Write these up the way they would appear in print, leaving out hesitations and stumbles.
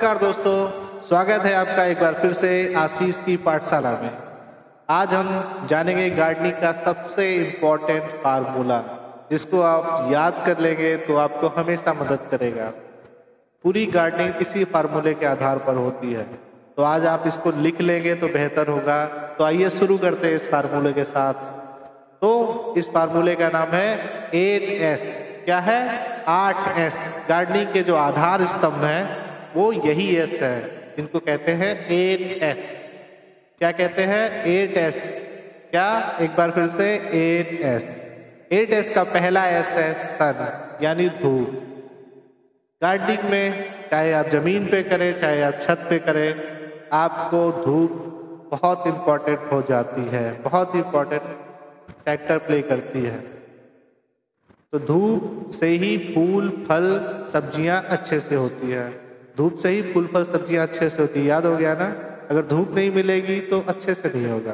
नमस्कार दोस्तों, स्वागत है आपका एक बार फिर से आशीष की पाठशाला में। आज हम जानेंगे गार्डनिंग का सबसे इम्पोर्टेंट फार्मूला, जिसको आप याद कर लेंगे तो आपको हमेशा मदद करेगा। पूरी गार्डनिंग इसी फार्मूले के आधार पर होती है, तो आज आप इसको लिख लेंगे तो बेहतर होगा। तो आइए शुरू करते हैं इस फार्मूले के साथ। तो इस फार्मूले का नाम है 8S। क्या है? 8S। गार्डनिंग के जो आधार स्तंभ हैं वो यही S है, जिनको कहते हैं 8S। क्या कहते हैं? 8S। क्या? एक बार फिर से 8S। 8S का पहला S है सन, यानी धूप। गार्डनिंग में चाहे आप जमीन पे करें चाहे आप छत पे करें, आपको धूप बहुत इम्पोर्टेंट हो जाती है, बहुत इम्पोर्टेंट फैक्टर प्ले करती है। तो धूप से ही फूल फल सब्जियां अच्छे से होती है। धूप से ही फूल फल सब्जियां अच्छे से होती है। याद हो गया ना? अगर धूप नहीं मिलेगी तो अच्छे से नहीं होगा।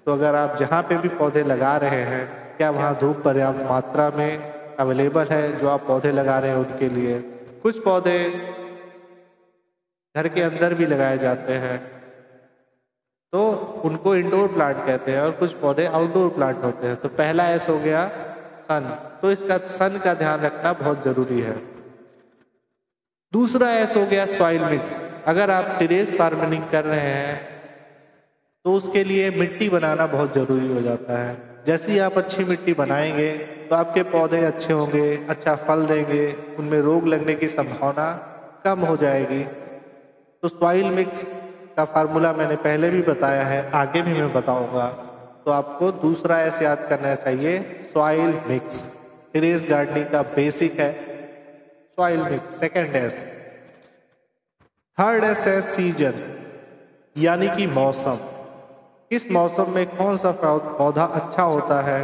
तो अगर आप जहाँ पे भी पौधे लगा रहे हैं, क्या वहाँ धूप पर्याप्त मात्रा में अवेलेबल है जो आप पौधे लगा रहे हैं उनके लिए? कुछ पौधे घर के अंदर भी लगाए जाते हैं तो उनको इंडोर प्लांट कहते हैं, और कुछ पौधे आउटडोर प्लांट होते हैं। तो पहला एस हो गया सन, तो इसका सन का ध्यान रखना बहुत जरूरी है। दूसरा एस हो गया सॉइल मिक्स। अगर आप टेरेस फार्मिंग कर रहे हैं तो उसके लिए मिट्टी बनाना बहुत जरूरी हो जाता है। जैसे ही आप अच्छी मिट्टी बनाएंगे तो आपके पौधे अच्छे होंगे, अच्छा फल देंगे, उनमें रोग लगने की संभावना कम हो जाएगी। तो सॉइल मिक्स का फार्मूला मैंने पहले भी बताया है, आगे भी मैं बताऊंगा। तो आपको दूसरा एस याद करना चाहिए, सॉइल मिक्स। टेरेस गार्डनिंग का बेसिक है soil mix. Second S. Third S है सीजन, यानी कि मौसम। किस मौसम में कौन सा पौधा अच्छा होता है,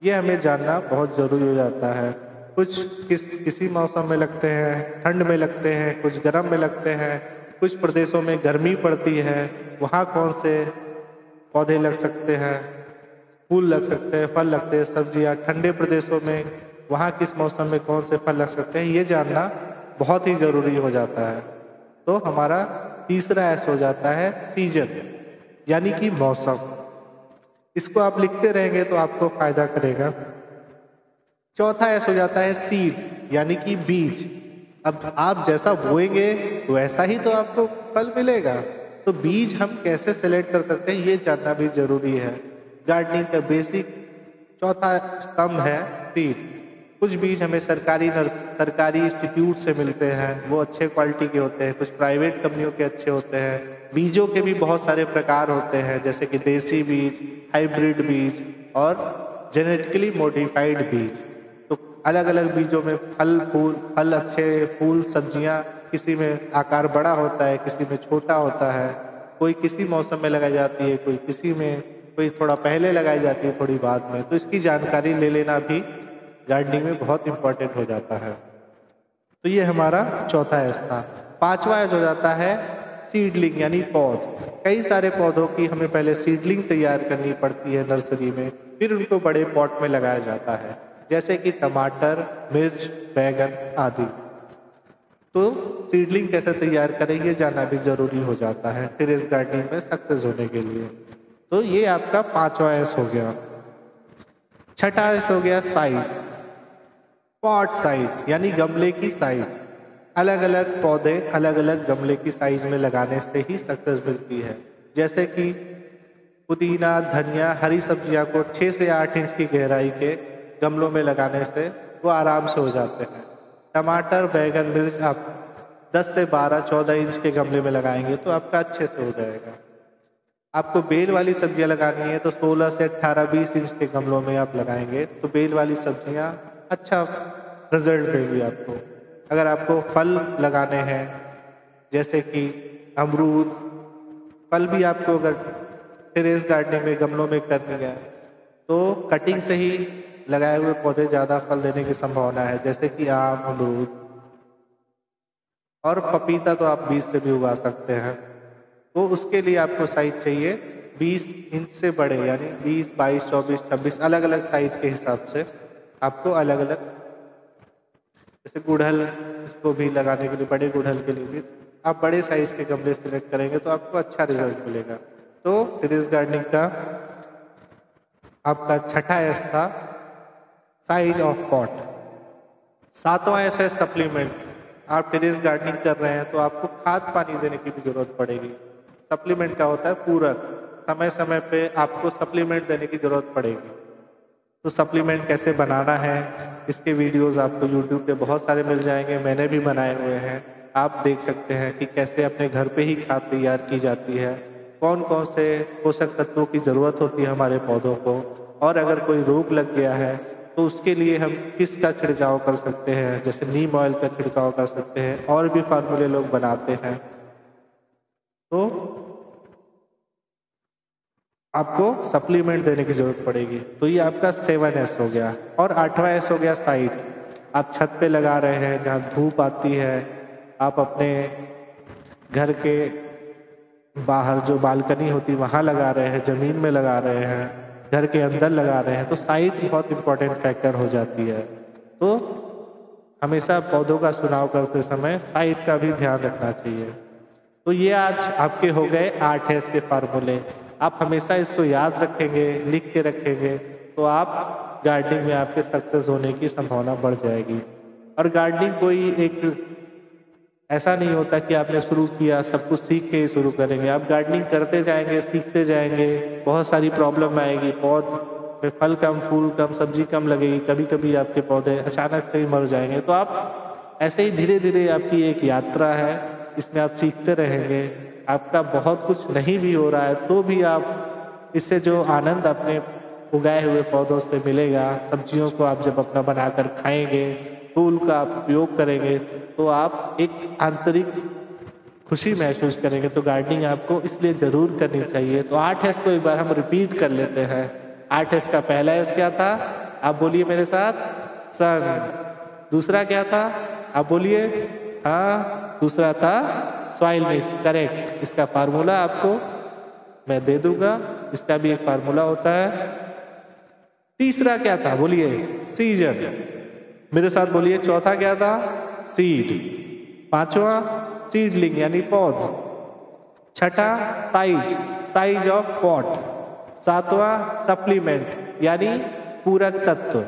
यह हमें जानना बहुत जरूरी हो जाता है। कुछ किसी मौसम में लगते हैं, ठंड में लगते हैं, कुछ गर्म में लगते हैं। कुछ प्रदेशों में गर्मी पड़ती है, वहाँ कौन से पौधे लग सकते हैं, फूल लग सकते हैं, फल लगते हैं, सब्जियाँ। ठंडे प्रदेशों में वहाँ किस मौसम में कौन से फल लग सकते हैं, ये जानना बहुत ही जरूरी हो जाता है। तो हमारा तीसरा एस हो जाता है सीजन, यानी कि मौसम। इसको आप लिखते रहेंगे तो आपको फायदा करेगा। चौथा एस हो जाता है सीड, यानी कि बीज। अब आप जैसा बोएंगे वैसा ही तो आपको फल मिलेगा। तो बीज हम कैसे सेलेक्ट कर सकते हैं, ये जानना भी जरूरी है। गार्डनिंग का बेसिक चौथा स्तंभ है सीड। कुछ बीज हमें सरकारी इंस्टीट्यूट से मिलते हैं, वो अच्छे क्वालिटी के होते हैं। कुछ प्राइवेट कंपनियों के अच्छे होते हैं। बीजों के भी बहुत सारे प्रकार होते हैं, जैसे कि देसी बीज, हाइब्रिड बीज और जेनेटिकली मॉडिफाइड बीज। तो अलग अलग बीजों में फल अच्छे, फूल सब्जियां, किसी में आकार बड़ा होता है, किसी में छोटा होता है। कोई किसी मौसम में लगाई जाती है, कोई किसी में, कोई थोड़ा पहले लगाई जाती है, थोड़ी बाद में। तो इसकी जानकारी ले लेना भी गार्डनिंग में बहुत इंपॉर्टेंट हो जाता है। तो ये हमारा चौथा एस था। पांचवा एस हो जाता है सीडलिंग, यानी पौध। कई सारे पौधों की हमें पहले सीडलिंग तैयार करनी पड़ती है नर्सरी में, फिर उनको बड़े पॉट में लगाया जाता है, जैसे कि टमाटर, मिर्च, बैगन आदि। तो सीडलिंग कैसे तैयार करें ये जानना भी जरूरी हो जाता है टेरेस गार्डनिंग में सक्सेस होने के लिए। तो ये आपका पांचवा एस हो गया। छठा एस हो गया साइज, पॉट साइज, यानी गमले की साइज। अलग अलग पौधे अलग अलग गमले की साइज में लगाने से ही सक्सेस मिलती है। जैसे कि पुदीना, धनिया, हरी सब्जियां को 6 से 8 इंच की गहराई के गमलों में लगाने से वो आराम से हो जाते हैं। टमाटर, बैगन, मिर्च आप 10 से 12, 14 इंच के गमले में लगाएंगे तो आपका अच्छे से हो जाएगा। आपको बेल वाली सब्जियां लगानी है तो 16 से 18, 20 इंच के गमलों में आप लगाएंगे तो बेल वाली सब्जियां अच्छा रिजल्ट देंगी आपको। अगर आपको फल लगाने हैं, जैसे कि अमरूद, फल भी आपको अगर टेरेस गार्डनिंग में गमलों में करनी है तो कटिंग से ही लगाए हुए पौधे ज़्यादा फल देने की संभावना है, जैसे कि आम, अमरूद और पपीता तो आप बीज से भी उगा सकते हैं। तो उसके लिए आपको साइज चाहिए 20 इंच से बड़े, यानी 20, 22, 24, 26 अलग अलग साइज के हिसाब से आपको अलग अलग जैसे गुड़हल, इसको भी लगाने के लिए, बड़े गुड़हल के लिए भी आप बड़े साइज के गमले सिलेक्ट करेंगे तो आपको अच्छा रिजल्ट मिलेगा। तो टेरेस गार्डनिंग का आपका छठा एस था साइज ऑफ पॉट। सातवां एस है सप्लीमेंट। आप टेरेस गार्डनिंग कर रहे हैं तो आपको खाद पानी देने की भी जरूरत पड़ेगी। सप्लीमेंट का होता है पूरक, समय समय पे आपको सप्लीमेंट देने की जरूरत पड़ेगी। तो सप्लीमेंट कैसे बनाना है, इसके वीडियोस आपको यूट्यूब पे बहुत सारे मिल जाएंगे, मैंने भी बनाए हुए हैं। आप देख सकते हैं कि कैसे अपने घर पे ही खाद तैयार की जाती है, कौन कौन से पोषक तत्वों की ज़रूरत होती है हमारे पौधों को, और अगर कोई रोग लग गया है तो उसके लिए हम किसका छिड़काव कर सकते हैं, जैसे नीम ऑयल का छिड़काव कर सकते हैं, और भी फार्मूले लोग बनाते हैं। तो आपको सप्लीमेंट देने की जरूरत पड़ेगी। तो ये आपका 7S हो गया। और 8वां एस हो गया साइट। आप छत पे लगा रहे हैं जहाँ धूप आती है, आप अपने घर के बाहर जो बालकनी होती है वहाँ लगा रहे हैं, जमीन में लगा रहे हैं, घर के अंदर लगा रहे हैं, तो साइट बहुत इंपॉर्टेंट फैक्टर हो जाती है। तो हमेशा पौधों का चुनाव करते समय साइट का भी ध्यान रखना चाहिए। तो ये आज आपके हो गए 8S के फार्मूले। आप हमेशा इसको याद रखेंगे, लिख के रखेंगे, तो आप गार्डनिंग में आपके सक्सेस होने की संभावना बढ़ जाएगी। और गार्डनिंग कोई एक ऐसा नहीं होता कि आपने शुरू किया सब कुछ सीख के ही शुरू करेंगे। आप गार्डनिंग करते जाएंगे, सीखते जाएंगे, बहुत सारी प्रॉब्लम आएगी, पौध में फल कम, फूल कम, सब्जी कम लगेगी, कभी कभी आपके पौधे अचानक से ही मर जाएंगे। तो आप ऐसे ही धीरे धीरे आपकी एक यात्रा है, इसमें आप सीखते रहेंगे। आपका बहुत कुछ नहीं भी हो रहा है तो भी आप इससे जो आनंद अपने उगाए हुए पौधों से मिलेगा, सब्जियों को आप जब अपना बनाकर खाएंगे, फूल का आप उपयोग करेंगे, तो आप एक आंतरिक खुशी महसूस करेंगे। तो गार्डनिंग आपको इसलिए जरूर करनी चाहिए। तो 8S को एक बार हम रिपीट कर लेते हैं। 8S का पहला एस क्या था, आप बोलिए मेरे साथ, सन। दूसरा क्या था, आप बोलिए, हाँ, दूसरा था सॉइल मिक्स, करेक्ट। इसका फार्मूला आपको मैं दे दूंगा, इसका भी एक फार्मूला होता है। तीसरा क्या था, बोलिए, सीजन। मेरे साथ बोलिए, चौथा क्या था, सीड। पांचवा सीडलिंग यानी पौध। छठा साइज, साइज ऑफ पॉट। सातवां सप्लीमेंट यानी पूरक तत्व।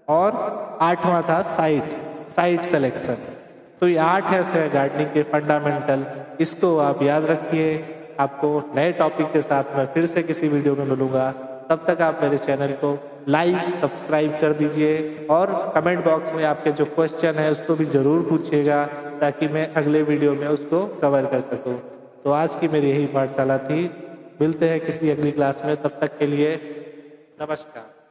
और आठवां था साइट, साइट सिलेक्शन। तो ये 8S है गार्डनिंग के फंडामेंटल। इसको आप याद रखिए। आपको नए टॉपिक के साथ मैं फिर से किसी वीडियो में मिलूंगा। तब तक आप मेरे चैनल को लाइक, सब्सक्राइब कर दीजिए, और कमेंट बॉक्स में आपके जो क्वेश्चन है उसको भी जरूर पूछिएगा, ताकि मैं अगले वीडियो में उसको कवर कर सकूं। तो आज की मेरी यही पाठशाला थी। मिलते हैं किसी अगली क्लास में, तब तक के लिए नमस्कार।